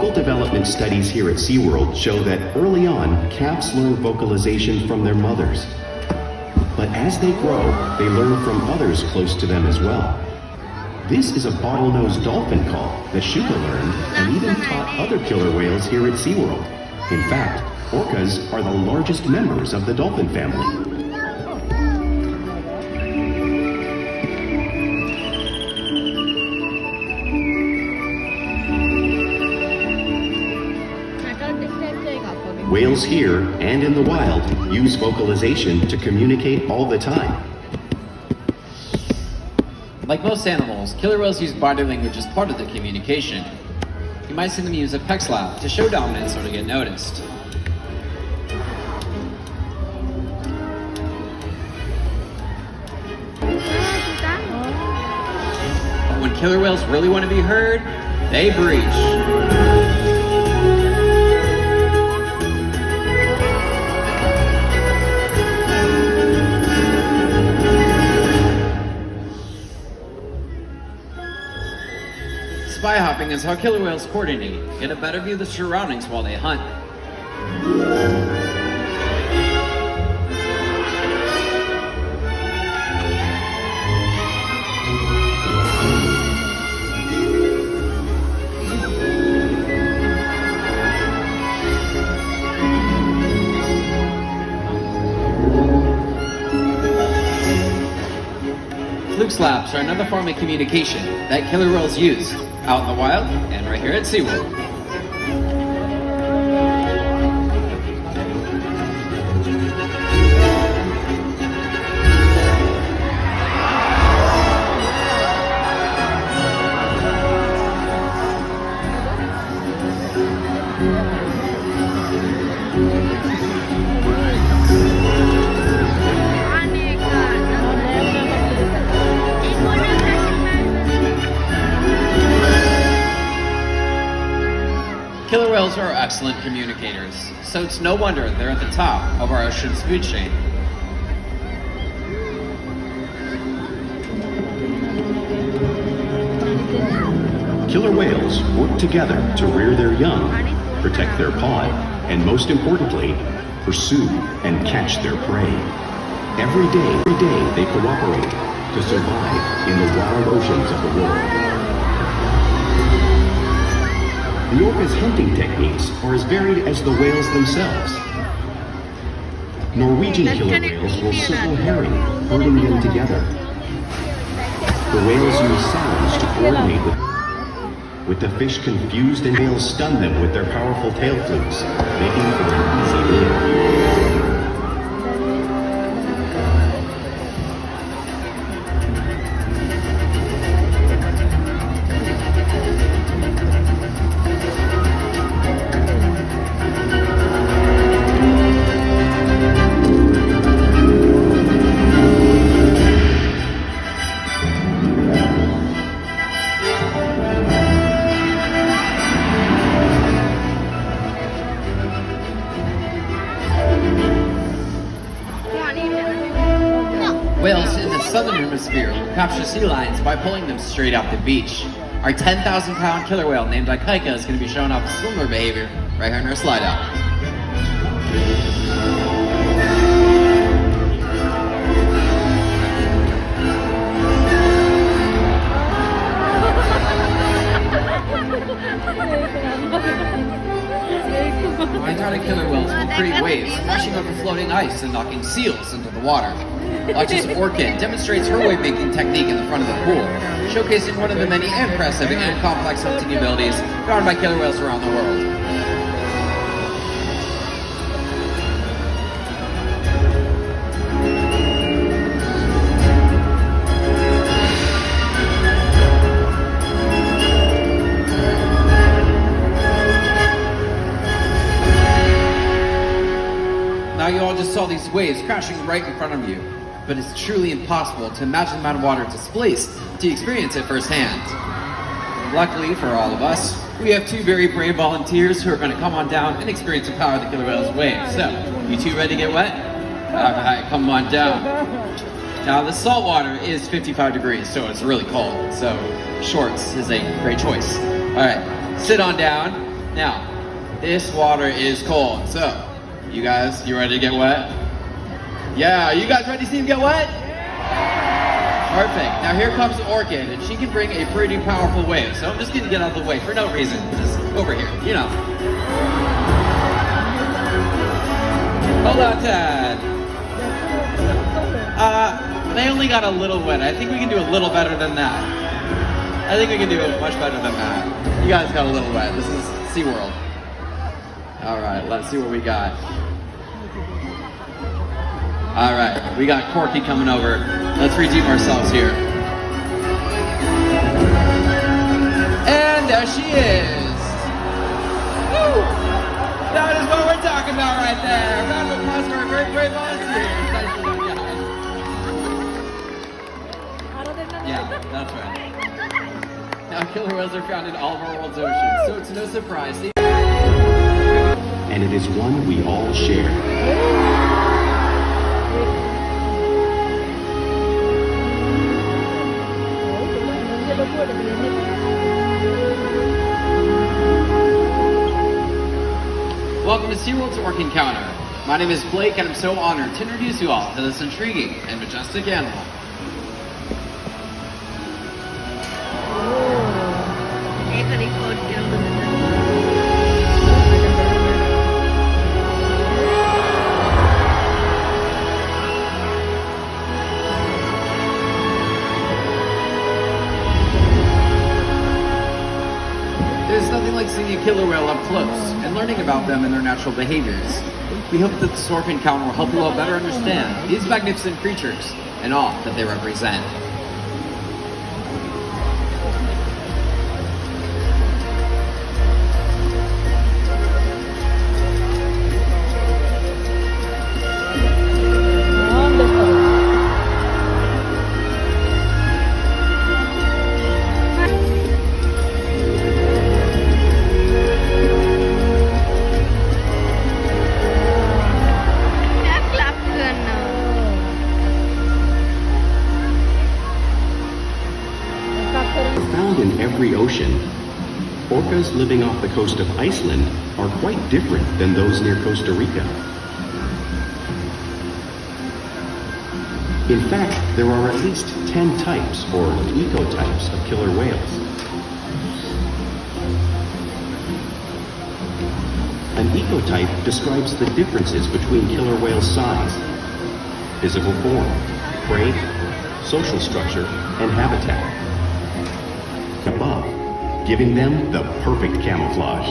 Vocal development studies here at Seaworld show that early on, calves learn vocalization from their mothers. But as they grow, they learn from others close to them as well. This is a bottlenose dolphin call that Shuka learned and even taught other killer whales here at Seaworld. In fact, orcas are the largest members of the dolphin family. Whales here and in the wild use vocalization to communicate all the time. Like most animals, killer whales use body language as part of the communication. You might see them use a peck slap to show dominance or to get noticed. But when killer whales really want to be heard, they breach. Spy hopping is how killer whales coordinate, get a better view of the surroundings while they hunt. Fluke slaps are another form of communication that killer whales use out in the wild and right here at Seaworld. Killer whales are excellent communicators, so it's no wonder they're at the top of our ocean's food chain. Killer whales work together to rear their young, protect their pod, and most importantly, pursue and catch their prey. Every day they cooperate to survive in the wild oceans of the world. The orca's hunting techniques are as varied as the whales themselves. Norwegian killer whales will circle herring, herding them together. The whales use sounds to coordinate with the fish confused, and whales stun them with their powerful tail flukes, making for an easy meal. Whales in the southern hemisphere will capture sea lions by pulling them straight off the beach. Our 10,000-pound killer whale named Orca is going to be showing off similar behavior right here in our slide out. Antarctic killer whales will create waves, washing over floating ice and knocking seals into the water. Watch as Orca demonstrates her wave-making technique in the front of the pool, showcasing one of the many impressive and complex hunting abilities found by killer whales around the world. Now you all just saw these waves crashing right in front of you, but it's truly impossible to imagine the amount of water displaced to experience it firsthand. Luckily for all of us, we have two very brave volunteers who are going to come on down and experience the power of the killer whale's waves. So, you two ready to get wet? Alright, come on down. Now the salt water is 55 degrees, so it's really cold, so shorts is a great choice. Alright, sit on down. Now, this water is cold, so you guys, you ready to get wet? Yeah, you guys ready to see him get wet? Perfect. Now here comes Orchid, and she can bring a pretty powerful wave, so I'm just gonna get out of the way for no reason. Just over here, you know. Hold on, Tad. They only got a little wet. I think we can do a little better than that. I think we can do it much better than that. You guys got a little wet. This is Seaworld. All right, let's see what we got. All right, we got Corky coming over. Let's redeem ourselves here. And there she is. Woo! That is what we're talking about right there. Round of applause for our great, great volunteers. Nice to meet you guys. Yeah, that's right. Now, killer whales are found in all of our world's oceans, so it's no surprise. And it is one we all share. Welcome to Seaworld's Orca Encounter. My name is Blake, and I'm so honored to introduce you all to this intriguing and majestic animal. There's nothing like seeing a killer whale up close and learning about them and their natural behaviors. We hope that this orca encounter will help you all better understand these magnificent creatures and all that they represent. Found in every ocean, orcas living off the coast of Iceland are quite different than those near Costa Rica. In fact, there are at least 10 types or ecotypes of killer whales. An ecotype describes the differences between killer whales' size, physical form, prey, social structure, and habitat. Above, giving them the perfect camouflage.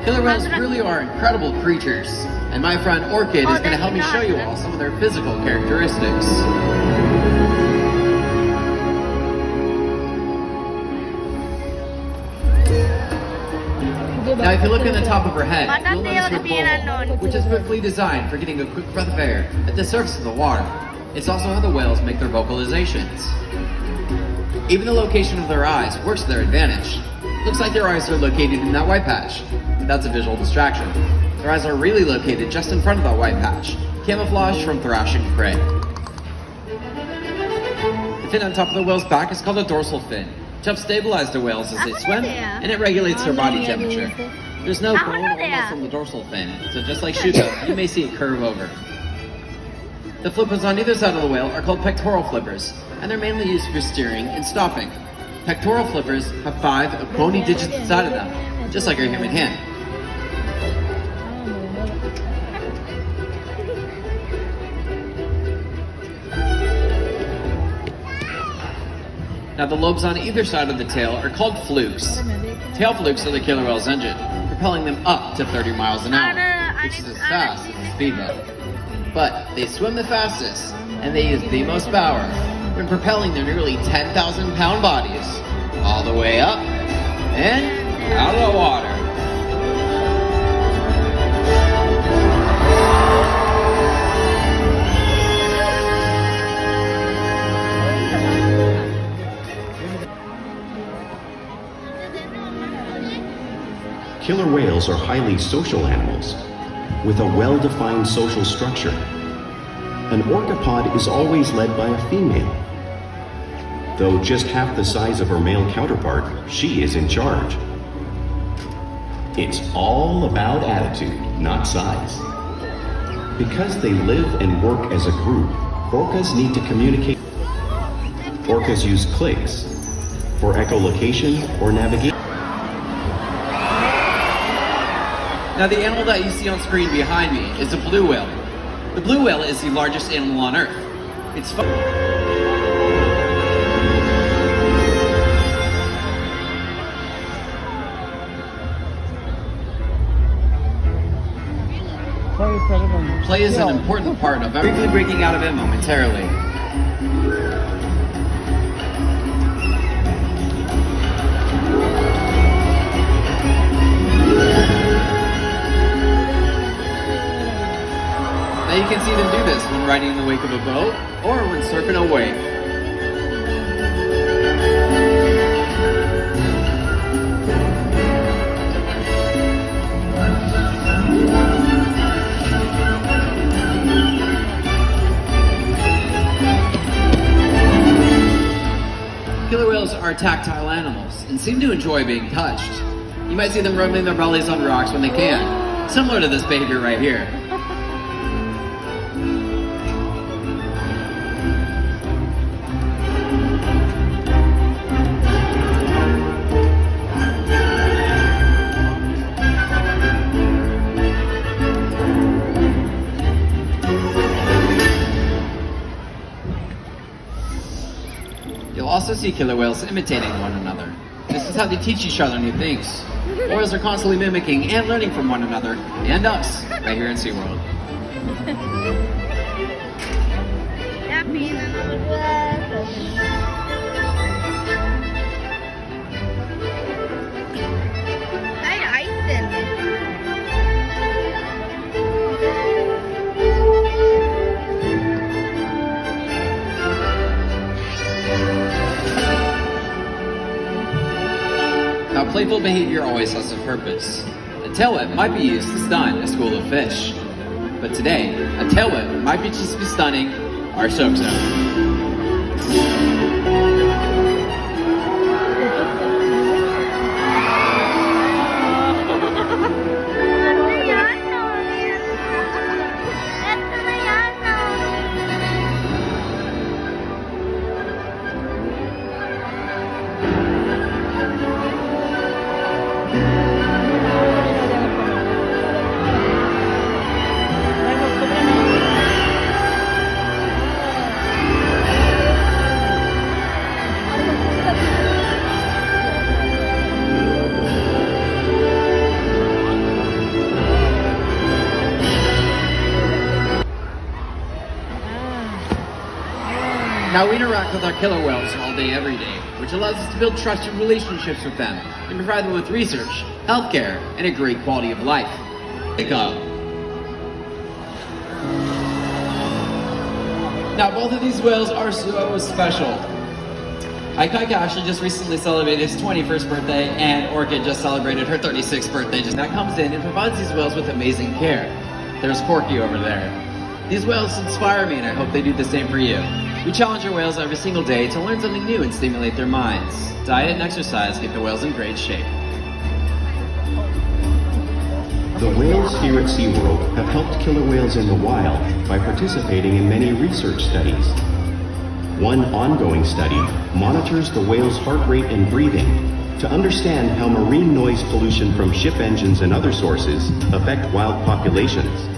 Killer whales really are incredible creatures, and my friend Orchid is going to help me show you all some of their physical characteristics. Now, if you look in the top of her head, you'll notice her blowhole, which is perfectly designed for getting a quick breath of air at the surface of the water. It's also how the whales make their vocalizations. Even the location of their eyes works to their advantage. Looks like their eyes are located in that white patch, but that's a visual distraction. Their eyes are really located just in front of that white patch, camouflage from thrashing prey. The fin on top of the whale's back is called a dorsal fin, which helps stabilize the whales as they swim, and it regulates their body temperature. There's no bone or muscle on the dorsal fin, so just like Shuto, you may see it curve over. The flippers on either side of the whale are called pectoral flippers, and they're mainly used for steering and stopping. Pectoral flippers have 5 bony digits inside of them, just like our human hand. Now the lobes on either side of the tail are called flukes. Tail flukes are the killer whale's engine, propelling them up to 30 miles an hour, which is as fast as a speedboat. But they swim the fastest, and they use the most power when propelling their nearly 10,000-pound bodies all the way up and out of the water. Killer whales are highly social animals. with a well-defined social structure. An orcapod is always led by a female. Though just half the size of her male counterpart, she is in charge. It's all about attitude, not size. Because they live and work as a group, orcas need to communicate. Orcas use clicks for echolocation or navigation. Now the animal that you see on screen behind me is a blue whale. The blue whale is the largest animal on Earth. It's Play is an important part of everything breaking out of it momentarily. Now you can see them do this when riding in the wake of a boat or when surfing a wave. Killer whales are tactile animals and seem to enjoy being touched. You might see them rubbing their bellies on rocks when they can, similar to this behavior right here. You'll also see killer whales imitating one another. This is how they teach each other new things. Whales are constantly mimicking and learning from one another, and us, right here in Seaworld. Now, playful behavior always has a purpose. A tail whip might be used to stun a school of fish. But today, a tail whip might be just be stunning our soak zone. Now we interact with our killer whales all day, every day, which allows us to build trusted relationships with them and provide them with research, healthcare, and a great quality of life. Wake up. Now both of these whales are so special. Ikaika actually just recently celebrated his 21st birthday, and Orca just celebrated her 36th birthday. That comes in and provides these whales with amazing care. There's Porky over there. These whales inspire me, and I hope they do the same for you. We challenge our whales every single day to learn something new and stimulate their minds. Diet and exercise keep the whales in great shape. The whales here at SeaWorld have helped killer whales in the wild by participating in many research studies. One ongoing study monitors the whale's heart rate and breathing to understand how marine noise pollution from ship engines and other sources affect wild populations.